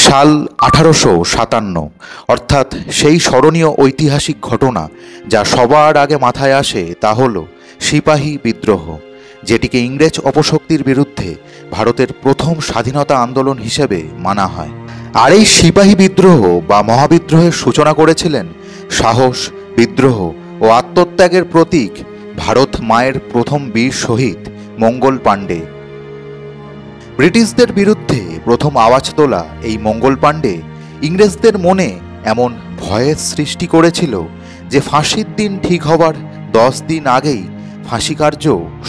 সাল 1857, অর্থাৎ সেই স্মরণীয় ঐতিহাসিক ঘটনা যা সবার আগে মাথায় আসে তা হল সিপাহী বিদ্রোহ, যেটিকে ইংরেজ অপশক্তির বিরুদ্ধে ভারতের প্রথম স্বাধীনতা আন্দোলন হিসেবে মানা হয়। আর এই সিপাহী বিদ্রোহ বা মহাবিদ্রোহের সূচনা করেছিলেন সাহস, বিদ্রোহ ও আত্মত্যাগের প্রতীক ভারত মায়ের প্রথম বীর শহীদ মঙ্গল পাণ্ডে। ব্রিটিশদের বিরুদ্ধে প্রথম আওয়াজ তোলা এই মঙ্গল পাণ্ডে ইংরেজদের মনে এমন ভয়ের সৃষ্টি করেছিল যে ফাঁসির দিন ঠিক হবার 10 দিন আগেই ফাঁসি কার্য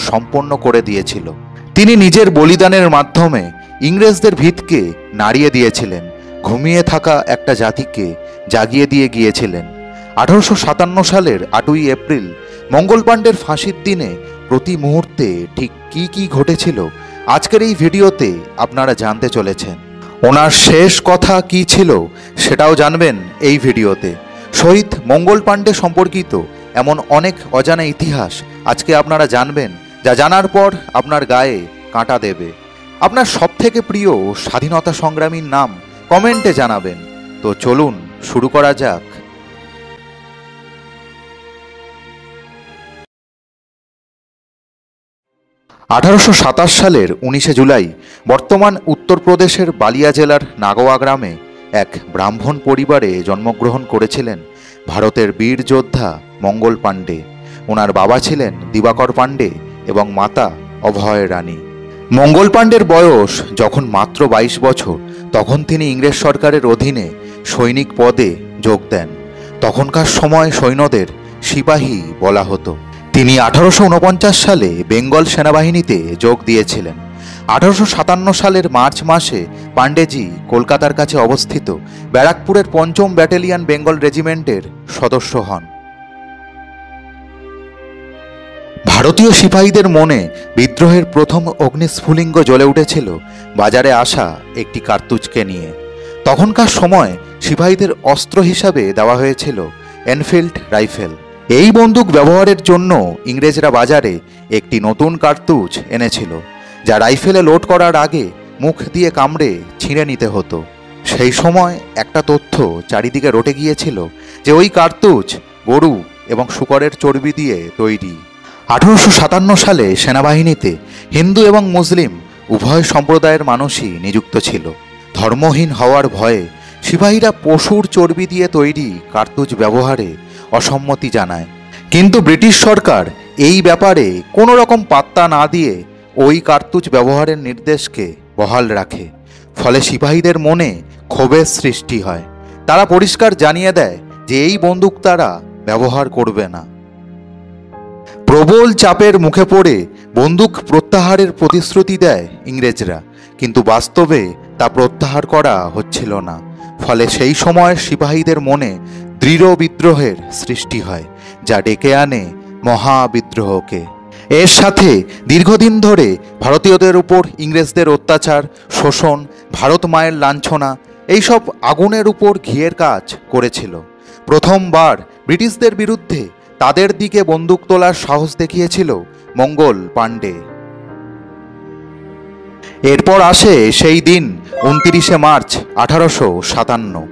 সম্পন্ন করে দিয়েছিল। তিনি নিজের বলিদানের মাধ্যমে ইংরেজদের ভিতকে নাড়িয়ে দিয়েছিলেন, ঘুমিয়ে থাকা একটা জাতিকে জাগিয়ে দিয়ে গিয়েছিলেন। 1857 সালের 8ই এপ্রিল মঙ্গল পাণ্ডের ফাঁসির দিনে প্রতি মুহূর্তে ঠিক কি ঘটেছিল আজকের এই ভিডিওতে আপনারা জানতে চলেছেন। ওনার শেষ কথা কি ছিল সেটাও জানবেন এই ভিডিওতে। শহীদ মঙ্গল পাণ্ডে সম্পর্কিত এমন অনেক অজানা ইতিহাস আজকে আপনারা জানবেন, যা জানার পর আপনার গায়ে কাঁটা দেবে। আপনার সবথেকে প্রিয় স্বাধীনতা সংগ্রামীর নাম কমেন্টে জানাবেন। তো চলুন শুরু করা যাক। 1827 সালের 19শে জুলাই বর্তমান উত্তরপ্রদেশের বালিয়া জেলার নাগোয়া গ্রামে এক ব্রাহ্মণ পরিবারে জন্মগ্রহণ করেছিলেন ভারতের বীর যোদ্ধা মঙ্গল পাণ্ডে। ওনার বাবা ছিলেন দিবাকর পাণ্ডে এবং মাতা অভয় রানী। মঙ্গল পাণ্ডের বয়স যখন মাত্র 22 বছর, তখন তিনি ইংরেজ সরকারের অধীনে সৈনিক পদে যোগ দেন। তখনকার সময় সৈন্যদের সিপাহী বলা হতো। তিনি 1849 সালে বেঙ্গল সেনাবাহিনীতে যোগ দিয়েছিলেন। 1857 সালের মার্চ মাসে পাণ্ডেজি কলকাতার কাছে অবস্থিত ব্যারাকপুরের 5ম ব্যাটালিয়ন বেঙ্গল রেজিমেন্টের সদস্য হন। ভারতীয় সিপাহীদের মনে বিদ্রোহের প্রথম অগ্নিস্ফুলিঙ্গ জ্বলে উঠেছিল বাজারে আসা একটি কার্তুজকে নিয়ে। তখনকার সময় সিপাহীদের অস্ত্র হিসাবে দেওয়া হয়েছিল এনফিল্ড রাইফেল। এই বন্দুক ব্যবহারের জন্য ইংরেজরা বাজারে একটি নতুন কার্তুজ এনেছিল, যা রাইফেলে লোড করার আগে মুখ দিয়ে কামড়ে ছিঁড়ে নিতে হতো। সেই সময় একটা তথ্য চারিদিকে রটে গিয়েছিল যে ওই কার্তুজ গরু এবং শূকরের চর্বি দিয়ে তৈরি। 1857 সালে সেনাবাহিনীতে হিন্দু এবং মুসলিম উভয় সম্প্রদায়ের মানুষই নিযুক্ত ছিল। ধর্মহীন হওয়ার ভয়ে সিপাহীরা পশুর চর্বি দিয়ে তৈরি কার্তুজ ব্যবহারে অসম্মতি জানায়, কিন্তু ব্রিটিশ সরকার এই ব্যাপারে কোনো রকম পাত্তা না দিয়ে ওই কার্তুজ ব্যবহারের নির্দেশকে বহাল রাখে। ফলে সিপাহীদের মনে ক্ষোভের সৃষ্টি হয়। তারা পরিষ্কার জানিয়ে দেয় যে এই বন্দুক তারা ব্যবহার করবে না। প্রবল চাপের মুখে পড়ে বন্দুক প্রত্যাহারের প্রতিশ্রুতি দেয় ইংরেজরা, কিন্তু বাস্তবে তা প্রত্যাহার করা হচ্ছিল না। ফলে সেই সময় সিপাহীদের মনে দৃঢ় বিদ্রোহের সৃষ্টি হয়, যা ডেকে আনে মহাবিদ্রোহকে। এর সাথে দীর্ঘদিন ধরে ভারতীয়দের উপর ইংরেজদের অত্যাচার, শোষণ, ভারত মায়ের লাঞ্ছনা এইসব আগুনের উপর ঘিয়ের কাজ করেছিল। প্রথমবার ব্রিটিশদের বিরুদ্ধে তাদের দিকে বন্দুক তোলার সাহস দেখিয়েছিল মঙ্গল পাণ্ডে। এরপর আসে সেই দিন 29শে মার্চ 1857।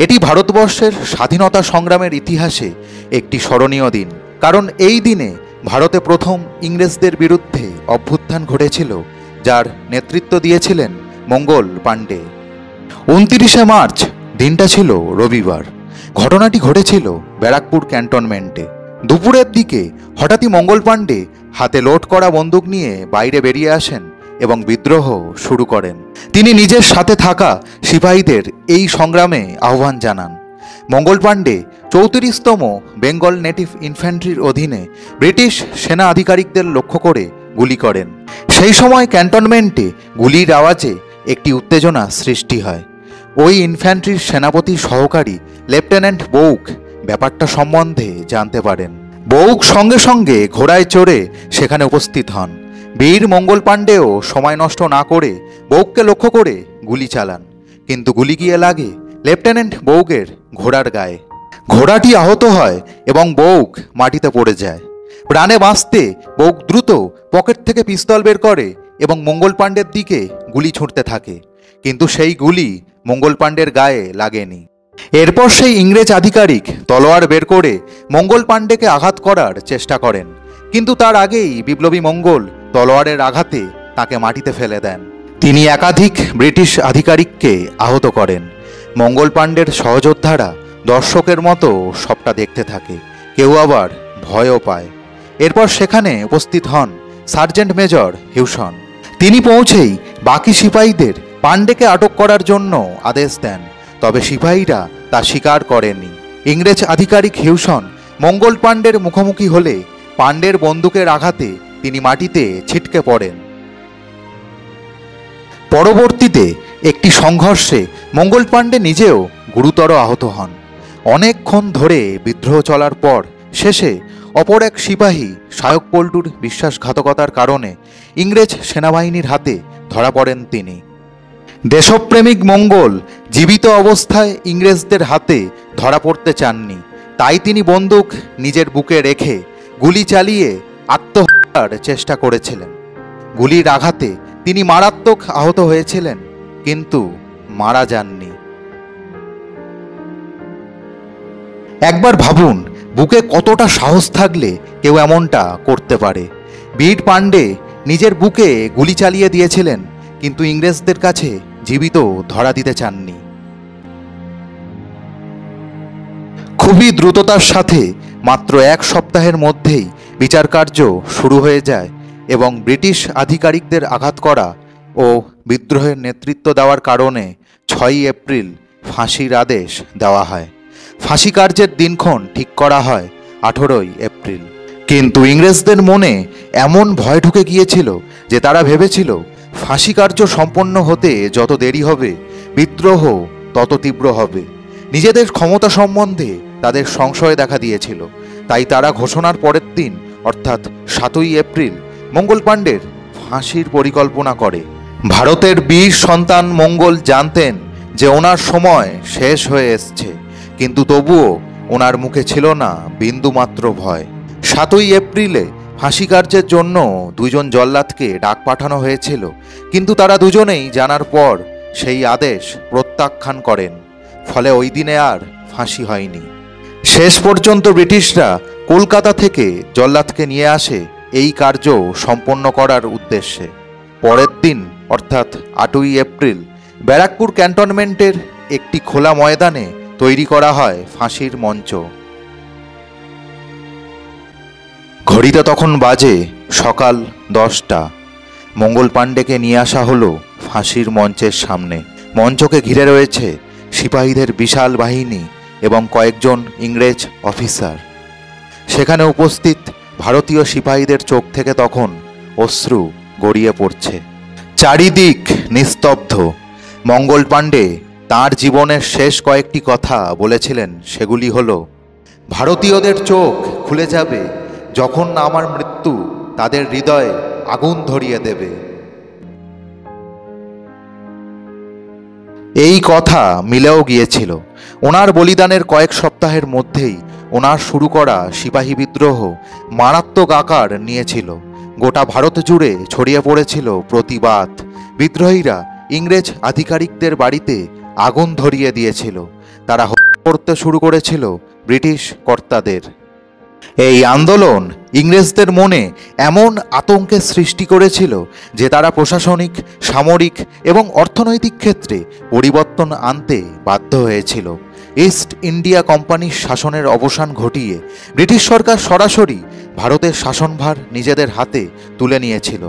এটি ভারতবর্ষের স্বাধীনতা সংগ্রামের ইতিহাসে একটি স্মরণীয় দিন, কারণ এই দিনে ভারতে প্রথম ইংরেজদের বিরুদ্ধে অভ্যুত্থান ঘটেছিল, যার নেতৃত্ব দিয়েছিলেন মঙ্গল পাণ্ডে। 29শে মার্চ দিনটা ছিল রবিবার। ঘটনাটি ঘটেছিল ব্যারাকপুর ক্যান্টনমেন্টে। দুপুরের দিকে হঠাৎই মঙ্গল পাণ্ডে হাতে লোড করা বন্দুক নিয়ে বাইরে বেরিয়ে আসেন এবং বিদ্রোহ শুরু করেন। তিনি নিজের সাথে থাকা সিপাহীদের এই সংগ্রামে আহ্বান জানান। মঙ্গল পাণ্ডে 34তম বেঙ্গল নেটিভ ইনফ্যান্ট্রির অধীনে ব্রিটিশ সেনা আধিকারিকদের লক্ষ্য করে গুলি করেন। সেই সময় ক্যান্টনমেন্টে গুলির আওয়াজে একটি উত্তেজনা সৃষ্টি হয়। ওই ইনফ্যান্ট্রির সেনাপতির সহকারী লেফটেন্যান্ট বৌক ব্যাপারটা সম্বন্ধে জানতে পারেন। বৌক সঙ্গে সঙ্গে ঘোড়ায় চড়ে সেখানে উপস্থিত হন। বীর মঙ্গল পাণ্ডেও সময় নষ্ট না করে বৌককে লক্ষ্য করে গুলি চালান, কিন্তু গুলি গিয়ে লাগে লেফটেন্যান্ট বৌকের ঘোড়ার গায়ে। ঘোড়াটি আহত হয় এবং বৌক মাটিতে পড়ে যায়। প্রাণে বাঁচতে বৌক দ্রুত পকেট থেকে পিস্তল বের করে এবং মঙ্গল পাণ্ডের দিকে গুলি ছুঁড়তে থাকে, কিন্তু সেই গুলি মঙ্গল পাণ্ডের গায়ে লাগেনি। এরপর সেই ইংরেজ আধিকারিক তলোয়ার বের করে মঙ্গল পাণ্ডেকে আঘাত করার চেষ্টা করেন, কিন্তু তার আগেই বিপ্লবী মঙ্গল তলোয়ারের আঘাতে তাকে মাটিতে ফেলে দেন। তিনি একাধিক ব্রিটিশ আধিকারিককে আহত করেন। মঙ্গল পাণ্ডের সহযোদ্ধারা দর্শকের মতো সবটা দেখতে থাকে, কেউ আবার ভয়ও পায়। এরপর সেখানে উপস্থিত হন সার্জেন্ট মেজর হিউসন। তিনি পৌঁছেই বাকি সিপাহীদের পাণ্ডেকে আটক করার জন্য আদেশ দেন, তবে সিপাহীরা তা স্বীকার করেনি। ইংরেজ আধিকারিক হিউসন মঙ্গল পাণ্ডের মুখোমুখি হলে পাণ্ডের বন্দুকের আঘাতে তিনি মাটিতে ছিটকে পড়েন। পরবর্তীতে একটি সংঘর্ষে মঙ্গল পাণ্ডে নিজেও গুরুতর আহত হন। অনেকক্ষণ ধরে বিদ্রোহ চলার পর শেষে অপর এক সিপাহী শায়ক পল্টুর বিশ্বাসঘাতকতার কারণে ইংরেজ সেনাবাহিনীর হাতে ধরা পড়েন তিনি। দেশপ্রেমিক মঙ্গল জীবিত অবস্থায় ইংরেজদের হাতে ধরা পড়তে চাননি, তাই তিনি বন্দুক নিজের বুকে রেখে গুলি চালিয়ে আত্মহত্যার চেষ্টা করেছিলেন। গুলির আঘাতে তিনি মারাত্মক আহত হয়েছিলেন, কিন্তু মারা যাননি। একবার ভাবুন, বুকে কতটা সাহস থাকলে কেউ এমনটা করতে পারে। বীর পাণ্ডে নিজের বুকে গুলি চালিয়ে দিয়েছিলেন, কিন্তু ইংরেজদের কাছে জীবিত ধরা দিতে চাননি। খুবই দ্রুততার সাথে মাত্র এক সপ্তাহের মধ্যেই বিচার কার্য শুরু হয়ে যায় এবং ব্রিটিশ আধিকারিকদের আঘাত করা ও বিদ্রোহের নেতৃত্ব দেওয়ার কারণে 6 এপ্রিল ফাঁসির আদেশ দেওয়া হয়। ফাঁসি কার্যের দিনক্ষণ ঠিক করা হয় 18 এপ্রিল। কিন্তু ইংরেজদের মনে এমন ভয় ঢুকে গিয়েছিল যে তারা ভেবেছিল ফাঁসি কার্য সম্পন্ন হতে যত দেরি হবে বিদ্রোহ তত তীব্র হবে। নিজেদের ক্ষমতা সম্বন্ধে তাদের সংশয় দেখা দিয়েছিল, তাই তারা ঘোষণার পরের দিন অর্থাৎ 7 এপ্রিল মঙ্গল পাণ্ডের ফাঁসির পরিকল্পনা করে। ভারতের বীর সন্তান মঙ্গল জানতেন যে ওনার সময় শেষ হয়ে এসছে, কিন্তু তবুও ওনার মুখে ছিল না বিন্দুমাত্র ভয়। 7 এপ্রিলে ফাঁসি কার্যের জন্য 2জন জল্লাদকে ডাক পাঠানো হয়েছিল, কিন্তু তারা দুজনেই জানার পর সেই আদেশ প্রত্যাখ্যান করেন। ফলে ওই দিনে আর ফাঁসি হয়নি। শেষ পর্যন্ত ব্রিটিশরা কলকাতা থেকে জল্লাদকে নিয়ে আসে এই কার্য সম্পন্ন করার উদ্দেশ্যে। পরের দিন অর্থাৎ 8 এপ্রিল ব্যারাকপুর ক্যান্টনমেন্টের একটি খোলা ময়দানে তৈরি করা হয় ফাঁসির মঞ্চ। ঘড়িতে তখন বাজে সকাল 10টা। মঙ্গল পাণ্ডেকে নিয়ে আসা হলো ফাঁসির মঞ্চের সামনে। মঞ্চকে ঘিরে রয়েছে সিপাহীদের বিশাল বাহিনী এবং কয়েকজন ইংরেজ অফিসার। সেখানে উপস্থিত ভারতীয় সিপাহীদের চোখ থেকে তখন অশ্রু গড়িয়ে পড়ছে। চারিদিক নিস্তব্ধ। মঙ্গল পাণ্ডে তাঁর জীবনের শেষ কয়েকটি কথা বলেছিলেন, সেগুলি হলো, ভারতীয়দের চোখ খুলে যাবে যখন আমার মৃত্যু তাদের হৃদয়ে আগুন ধরিয়ে দেবে। এই কথা মিলেও গিয়েছিল। ওনার বলিদানের কয়েক সপ্তাহের মধ্যেই ওনার শুরু করা সিপাহী বিদ্রোহ মারাত্মক আকার নিয়েছিল। গোটা ভারত জুড়ে ছড়িয়ে পড়েছিল প্রতিবাদ। বিদ্রোহীরা ইংরেজ আধিকারিকদের বাড়িতে আগুন ধরিয়ে দিয়েছিল। তারা হত্যা করতে শুরু করেছিল ব্রিটিশ কর্তাদের। এই আন্দোলন ইংরেজদের মনে এমন আতঙ্কের সৃষ্টি করেছিল যে তারা প্রশাসনিক, সামরিক এবং অর্থনৈতিক ক্ষেত্রে পরিবর্তন আনতে বাধ্য হয়েছিল। ইস্ট ইন্ডিয়া কোম্পানির শাসনের অবসান ঘটিয়ে ব্রিটিশ সরকার সরাসরি ভারতের শাসনভার নিজেদের হাতে তুলে নিয়েছিল।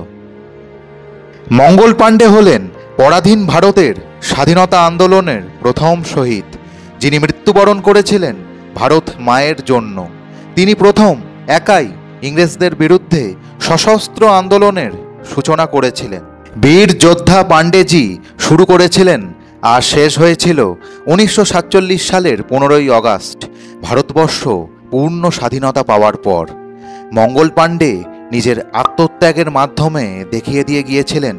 মঙ্গল পাণ্ডে হলেন পরাধীন ভারতের স্বাধীনতা আন্দোলনের প্রথম শহীদ, যিনি মৃত্যুবরণ করেছিলেন ভারত মায়ের জন্য। তিনি প্রথম একাই ইংরেজদের বিরুদ্ধে সশস্ত্র আন্দোলনের সূচনা করেছিলেন। বীর যোদ্ধা পাণ্ডেজি শুরু করেছিলেন আর শেষ হয়েছিল 1947 সালের 15 আগস্ট, ভারতবর্ষ পূর্ণ স্বাধীনতা পাওয়ার পর। মঙ্গল পাণ্ডে নিজের আত্মত্যাগের মাধ্যমে দেখিয়ে দিয়ে গিয়েছিলেন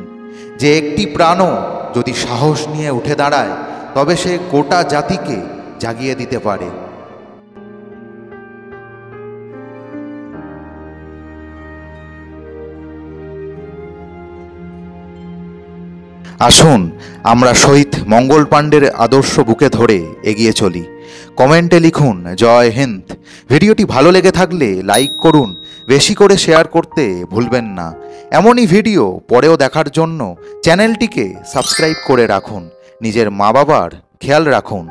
যে একটি প্রাণও যদি সাহস নিয়ে উঠে দাঁড়ায় তবে সে গোটা জাতিকে জাগিয়ে দিতে পারে। আসুন আমরা শহীদ মঙ্গল পাণ্ডের আদর্শ বুকে ধরে এগিয়ে চলি। কমেন্টে লিখুন জয় হিন্দ। ভিডিওটি ভালো লেগে থাকলে লাইক করুন, বেশি করে শেয়ার করতে ভুলবেন না। এমনই ভিডিও পরেও দেখার জন্য চ্যানেলটিকে সাবস্ক্রাইব করে রাখুন। নিজের মা বাবার খেয়াল রাখুন।